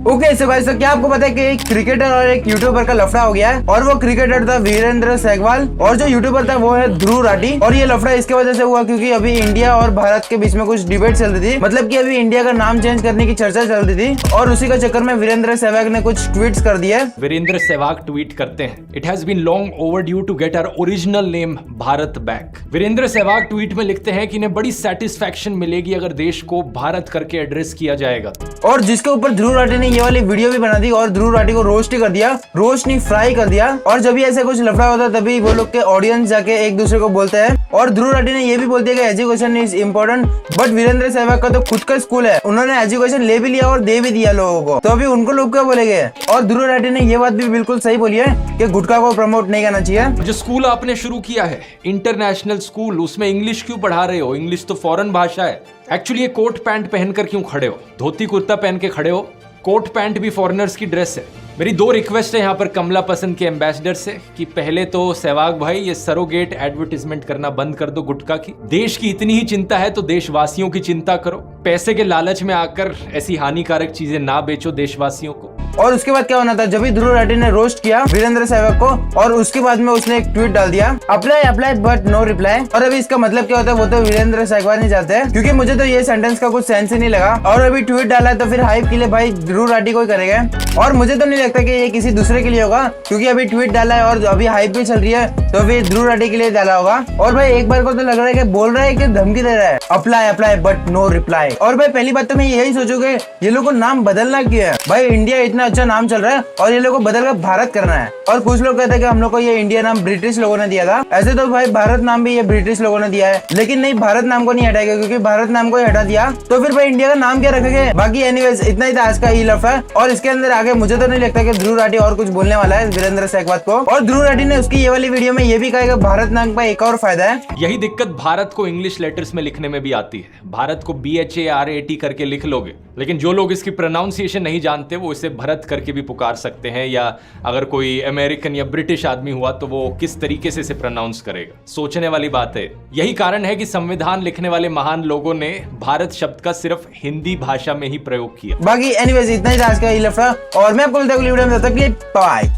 Okay so guys, तो क्या आपको पता है कि एक क्रिकेटर और एक यूट्यूबर का लफड़ा हो गया है। और वो क्रिकेटर था वीरेंद्र सहवाग और जो यूट्यूबर था वो है ध्रुव राठी। और ये लफड़ा इसके वजह से हुआ क्योंकि अभी इंडिया और भारत के बीच में कुछ डिबेट चल रही थी। मतलब कि अभी इंडिया का नाम चेंज करने की चर्चा चल रही थी और उसी का चक्कर में वीरेंद्र सहवाग ने कुछ ट्वीट्स कर दिए। वीरेंद्र सहवाग ट्वीट करते हैं, it has been long overdue to get our original name Bharat back. Virender Sehwag tweet में लिखते हैं कि इन्हें बड़ी सेटिस्फैक्शन मिलेगी अगर देश को भारत करके एड्रेस किया जाएगा। और जिसके ऊपर ध्रुव राठी ने ये वाली वीडियो भी बना दी और ध्रुव राठी को रोस्ट ही कर दिया, रोस्ट नहीं फ्राई कर दिया। और जब भी ऐसे कुछ लफड़ा होता है तभी वो लोग के ऑडियंस जाके एक दूसरे को बोलते हैं। और ध्रुव राठी ने ये भी बोल दिया कि education is important, but Virender Sehwag का तो खुद का स्कूल है, उन्होंने एजुकेशन ले भी लिया और दे भी दिया लोगों को, तो अभी उनको लोग क्या बोलेंगे। और ध्रुव राठी ने ये बात भी बिल्कुल सही बोली है कि गुटखा को प्रमोट नहीं करना चाहिए। जो स्कूल आपने शुरू किया है इंटरनेशनल स्कूल, उसमें इंग्लिश क्यों पढ़ा रहे हो? इंग्लिश तो फॉरेन भाषा है। एक्चुअली ये कोट पैंट पहनकर क्यों खड़े हो? धोती कुर्ता पहन के खड़े हो, कोट पैंट भी फॉरेनर्स की ड्रेस है। मेरी दो रिक्वेस्ट है यहाँ पर कमला पसंद के एम्बेसडर से कि पहले तो सहवाग भाई ये सरोगेट एडवर्टाइजमेंट करना बंद कर दो गुटखा की। देश की इतनी ही चिंता है तो देशवासियों की चिंता करो। पैसे के लालच में आकर ऐसी हानिकारक चीजें ना बेचो देशवासियों को। और उसके बाद क्या होना था, जब भी ध्रुव राठी ने रोस्ट किया वीरेंद्र सहवाग को और उसके बाद में उसने एक ट्वीट डाल दिया, apply apply but no reply. और अभी इसका मतलब क्या होता है वो तो वीरेंद्र सहवाग नहीं चाहते हैं, क्योंकि मुझे तो ये सेंटेंस का कुछ सेंस ही नहीं लगा। और अभी ट्वीट डाला है तो फिर हाइप के लिए भाई ध्रुव राठी को ही करेगा। और मुझे तो नहीं लगता कि ये किसी दूसरे के लिए होगा, क्योंकि अभी ट्वीट डाला है और अभी हाइप भी चल रही है, तो फिर ध्रुव राठी के लिए डाला होगा। और भाई एक बार को तो लग रहा है कि बोल रहा है कि धमकी दे रहा है, apply apply but no reply. और भाई पहली बात तो मैं यही सोचूंगा ये लोग को नाम बदलना क्यों है भाई? इंडिया इतना अच्छा नाम चल रहा है और ये लोग को बदलकर भारत करना है। और कुछ लोग कहते हैं कि हम लोग को ये इंडिया नाम ब्रिटिश लोगों ने दिया था। ऐसे तो भाई भारत नाम भी ये ब्रिटिश लोगों ने दिया है, लेकिन नहीं, भारत नाम को नहीं हटाएगा, क्योंकि भारत नाम को ही हटा दिया तो फिर भाई इंडिया का नाम क्या रखेंगे? बाकी एनीवेज इतना ही था आज का ई लफड़ा। और इसके अंदर आगे मुझे तो नहीं लगता कि ध्रुव राठी और कुछ बोलने वाला है वीरेंद्र सहवाग को। और ध्रुव राठी ने उसकी ये वाली वीडियो में ये भी कहा कि भारत नाम का एक और फायदा है। यही दिक्कत भारत को इंग्लिश लेटर्स में लिखने में भी आती है। भारत को BHARAT करके लिख लोगे, लेकिन जो लोग इसकी प्रोनाउंसिएशन नहीं जानते वो इसे भरत करके भी पुकार सकते हैं। या अगर कोई अमेरिकन या ब्रिटिश आदमी हुआ तो वो किस तरीके से इसे प्रोनाउंस करेगा? सोचने वाली बात है। यही कारण है कि संविधान लिखने वाले महान लोगों ने भारत शब्द का सिर्फ हिंदी भाषा में ही प्रयोग किया। बाकी एनीवेज इतना ही था आज का ई लफड़ा और मैं आपको मिलता हूं अगली वीडियो में। तब तक के लिए बाय।